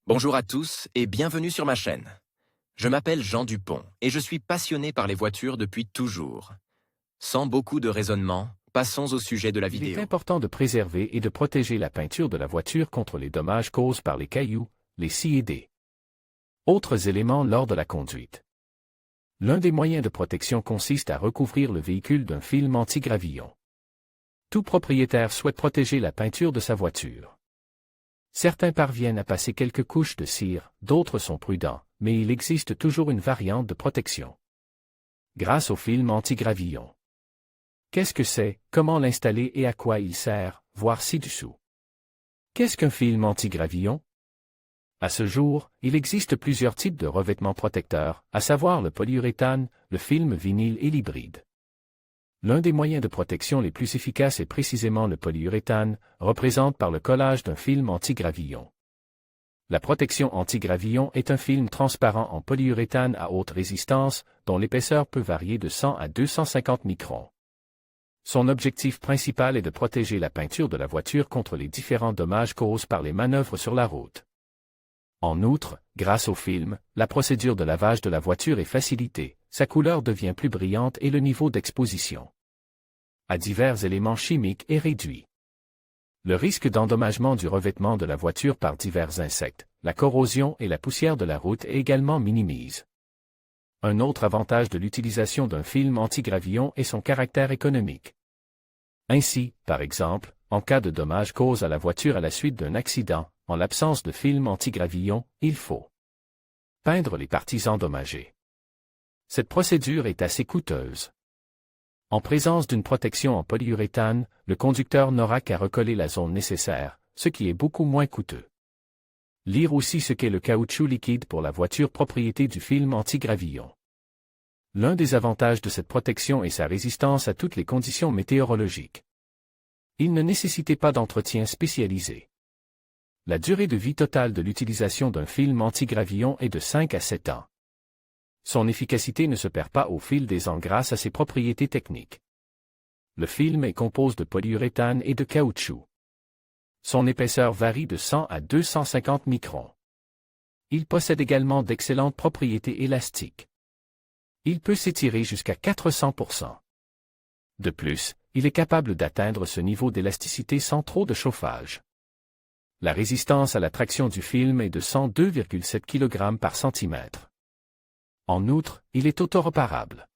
Bonjour à tous et bienvenue sur ma chaîne. Je m'appelle Jean Dupont et je suis passionné par les voitures depuis toujours. Sans beaucoup de raisonnement, passons au sujet de la Il est vidéo. important de préserver et de protéger la peinture de la voiture contre les dommages causés par les cailloux, les scies et des autres éléments lors de la conduite. L'un des moyens de protection consiste à recouvrir le véhicule d'un film anti-gravillon. Tout propriétaire souhaite protéger la peinture de sa voiture. Certains parviennent à passer quelques couches de cire, d'autres sont prudents, mais il existe toujours une variante de protection. Grâce au film anti-gravillon. Qu'est-ce que c'est, comment l'installer et à quoi il sert, voir ci-dessous. Qu'est-ce qu'un film anti-gravillon? À ce jour, il existe plusieurs types de revêtements protecteurs, à savoir le polyuréthane, le film vinyle et l'hybride. L'un des moyens de protection les plus efficaces est précisément le polyuréthane, représenté par le collage d'un film anti-gravillon. La protection anti-gravillon est un film transparent en polyuréthane à haute résistance, dont l'épaisseur peut varier de 100 à 250 microns. Son objectif principal est de protéger la peinture de la voiture contre les différents dommages causés par les manœuvres sur la route. En outre, grâce au film, la procédure de lavage de la voiture est facilitée, sa couleur devient plus brillante et le niveau d'exposition à divers éléments chimiques est réduit. Le risque d'endommagement du revêtement de la voiture par divers insectes, la corrosion et la poussière de la route est également minimise. Un autre avantage de l'utilisation d'un film anti-gravillon est son caractère économique. Ainsi, par exemple, en cas de dommage causé à la voiture à la suite d'un accident, en l'absence de film anti-gravillon, il faut peindre les parties endommagées. Cette procédure est assez coûteuse. En présence d'une protection en polyuréthane, le conducteur n'aura qu'à recoller la zone nécessaire, ce qui est beaucoup moins coûteux. Lire aussi ce qu'est le caoutchouc liquide pour la voiture propriété du film anti-gravillon. L'un des avantages de cette protection est sa résistance à toutes les conditions météorologiques. Il ne nécessitait pas d'entretien spécialisé. La durée de vie totale de l'utilisation d'un film anti-gravillon est de 5 à 7 ans. Son efficacité ne se perd pas au fil des ans grâce à ses propriétés techniques. Le film est composé de polyuréthane et de caoutchouc. Son épaisseur varie de 100 à 250 microns. Il possède également d'excellentes propriétés élastiques. Il peut s'étirer jusqu'à 400%. De plus, il est capable d'atteindre ce niveau d'élasticité sans trop de chauffage. La résistance à la traction du film est de 102,7 kg par centimètre. En outre, il est autoréparable.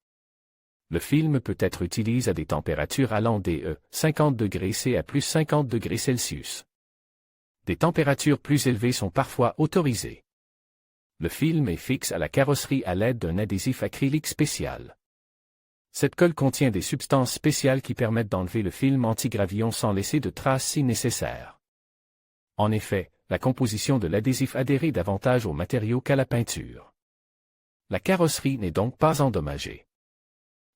Le film peut être utilisé à des températures allant des 50 degrés C à plus 50 degrés Celsius. Des températures plus élevées sont parfois autorisées. Le film est fixe à la carrosserie à l'aide d'un adhésif acrylique spécial. Cette colle contient des substances spéciales qui permettent d'enlever le film anti-gravillon sans laisser de traces si nécessaire. En effet, la composition de l'adhésif adhère davantage au matériau qu'à la peinture. La carrosserie n'est donc pas endommagée.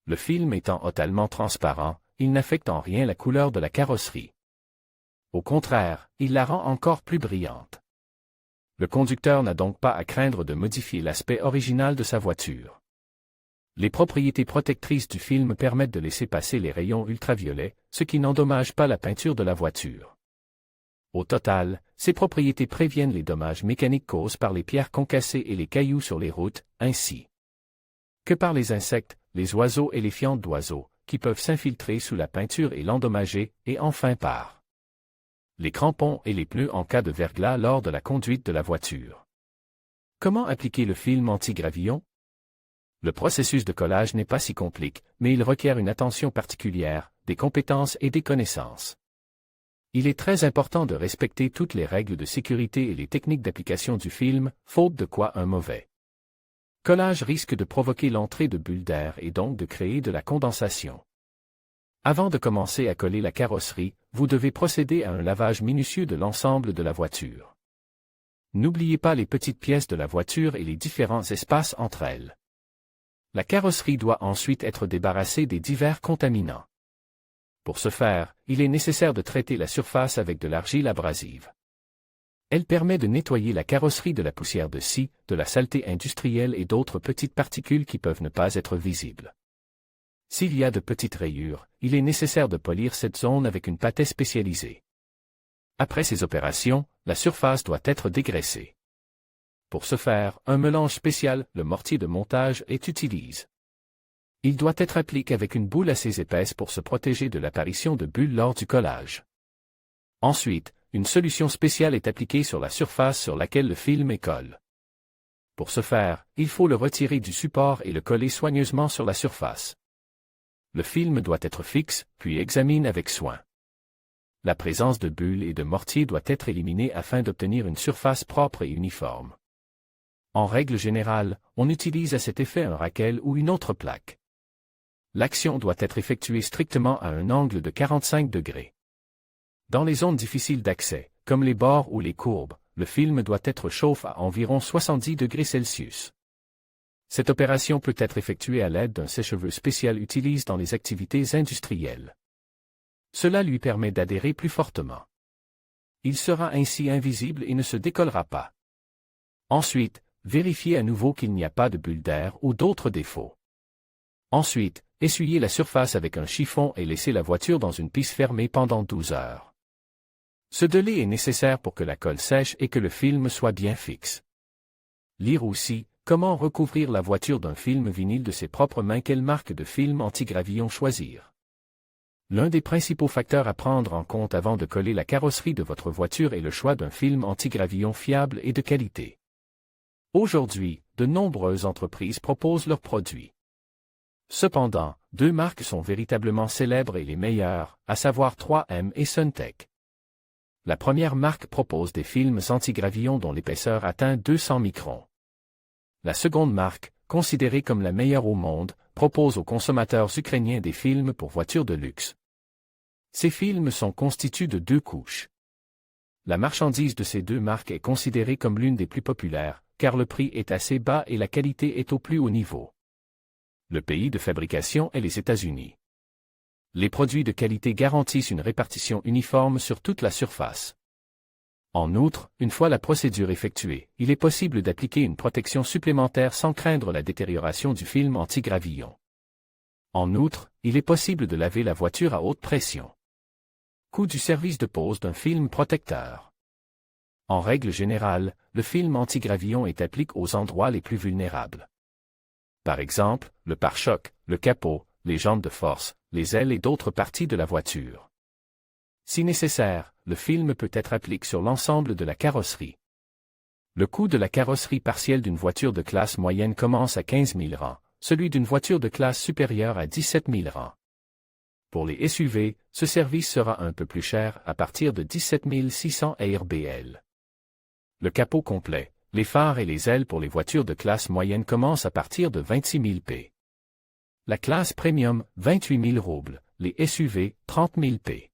Le film étant totalement transparent, il n'affecte en rien la couleur de la carrosserie. Au contraire, il la rend encore plus brillante. Le conducteur n'a donc pas à craindre de modifier l'aspect original de sa voiture. Les propriétés protectrices du film permettent de laisser passer les rayons ultraviolets, ce qui n'endommage pas la peinture de la voiture. Au total, ces propriétés préviennent les dommages mécaniques causés par les pierres concassées et les cailloux sur les routes, ainsi que par les insectes, les oiseaux et les fientes d'oiseaux, qui peuvent s'infiltrer sous la peinture et l'endommager, et enfin par les crampons et les pneus en cas de verglas lors de la conduite de la voiture. Comment appliquer le film anti-gravillon? Le processus de collage n'est pas si compliqué, mais il requiert une attention particulière, des compétences et des connaissances. Il est très important de respecter toutes les règles de sécurité et les techniques d'application du film, faute de quoi un mauvais collage risque de provoquer l'entrée de bulles d'air et donc de créer de la condensation. Avant de commencer à coller la carrosserie, vous devez procéder à un lavage minutieux de l'ensemble de la voiture. N'oubliez pas les petites pièces de la voiture et les différents espaces entre elles. La carrosserie doit ensuite être débarrassée des divers contaminants. Pour ce faire, il est nécessaire de traiter la surface avec de l'argile abrasive. Elle permet de nettoyer la carrosserie de la poussière de scie, de la saleté industrielle et d'autres petites particules qui peuvent ne pas être visibles. S'il y a de petites rayures, il est nécessaire de polir cette zone avec une pâtée spécialisée. Après ces opérations, la surface doit être dégraissée. Pour ce faire, un mélange spécial, le mortier de montage, est utilisé. Il doit être appliqué avec une boule assez épaisse pour se protéger de l'apparition de bulles lors du collage. Ensuite, une solution spéciale est appliquée sur la surface sur laquelle le film est collé. Pour ce faire, il faut le retirer du support et le coller soigneusement sur la surface. Le film doit être fixe, puis examine avec soin. La présence de bulles et de mortier doit être éliminée afin d'obtenir une surface propre et uniforme. En règle générale, on utilise à cet effet un raquel ou une autre plaque. L'action doit être effectuée strictement à un angle de 45 degrés. Dans les zones difficiles d'accès, comme les bords ou les courbes, le film doit être chauffé à environ 70 degrés Celsius. Cette opération peut être effectuée à l'aide d'un sèche-cheveux spécial utilisé dans les activités industrielles. Cela lui permet d'adhérer plus fortement. Il sera ainsi invisible et ne se décollera pas. Ensuite, vérifiez à nouveau qu'il n'y a pas de bulles d'air ou d'autres défauts. Ensuite, essuyez la surface avec un chiffon et laissez la voiture dans une piste fermée pendant 12 heures. Ce délai est nécessaire pour que la colle sèche et que le film soit bien fixe. Lire aussi, comment recouvrir la voiture d'un film vinyle de ses propres mains, quelle marque de film anti-gravillon choisir. L'un des principaux facteurs à prendre en compte avant de coller la carrosserie de votre voiture est le choix d'un film anti-gravillon fiable et de qualité. Aujourd'hui, de nombreuses entreprises proposent leurs produits. Cependant, deux marques sont véritablement célèbres et les meilleures, à savoir 3M et Suntech. La première marque propose des films anti-gravillon dont l'épaisseur atteint 200 microns. La seconde marque, considérée comme la meilleure au monde, propose aux consommateurs ukrainiens des films pour voitures de luxe. Ces films sont constitués de 2 couches. La marchandise de ces deux marques est considérée comme l'une des plus populaires, car le prix est assez bas et la qualité est au plus haut niveau. Le pays de fabrication est les États-Unis. Les produits de qualité garantissent une répartition uniforme sur toute la surface. En outre, une fois la procédure effectuée, il est possible d'appliquer une protection supplémentaire sans craindre la détérioration du film anti-gravillon. En outre, il est possible de laver la voiture à haute pression. Coût du service de pose d'un film protecteur. En règle générale, le film anti-gravillon est appliqué aux endroits les plus vulnérables. Par exemple, le pare-choc, le capot, les jambes de force, les ailes et d'autres parties de la voiture. Si nécessaire, le film peut être appliqué sur l'ensemble de la carrosserie. Le coût de la carrosserie partielle d'une voiture de classe moyenne commence à 15 000 $, celui d'une voiture de classe supérieure à 17 000 $. Pour les SUV, ce service sera un peu plus cher à partir de 17 600 $. Le capot complet, les phares et les ailes pour les voitures de classe moyenne commencent à partir de 26 000 $. La classe premium, 28 000 roubles, les SUV, 30 000 $.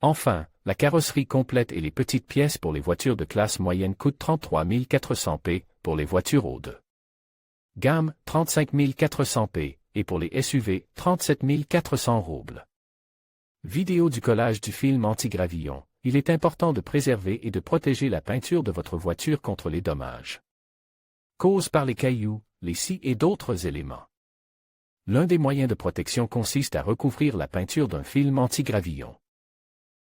Enfin, la carrosserie complète et les petites pièces pour les voitures de classe moyenne coûtent 33 400 $, pour les voitures haut de gamme, 35 400 $, et pour les SUV, 37 400 roubles. Vidéo du collage du film anti-gravillon. Il est important de préserver et de protéger la peinture de votre voiture contre les dommages causés par les cailloux, les scies et d'autres éléments. L'un des moyens de protection consiste à recouvrir la peinture d'un film anti-gravillon.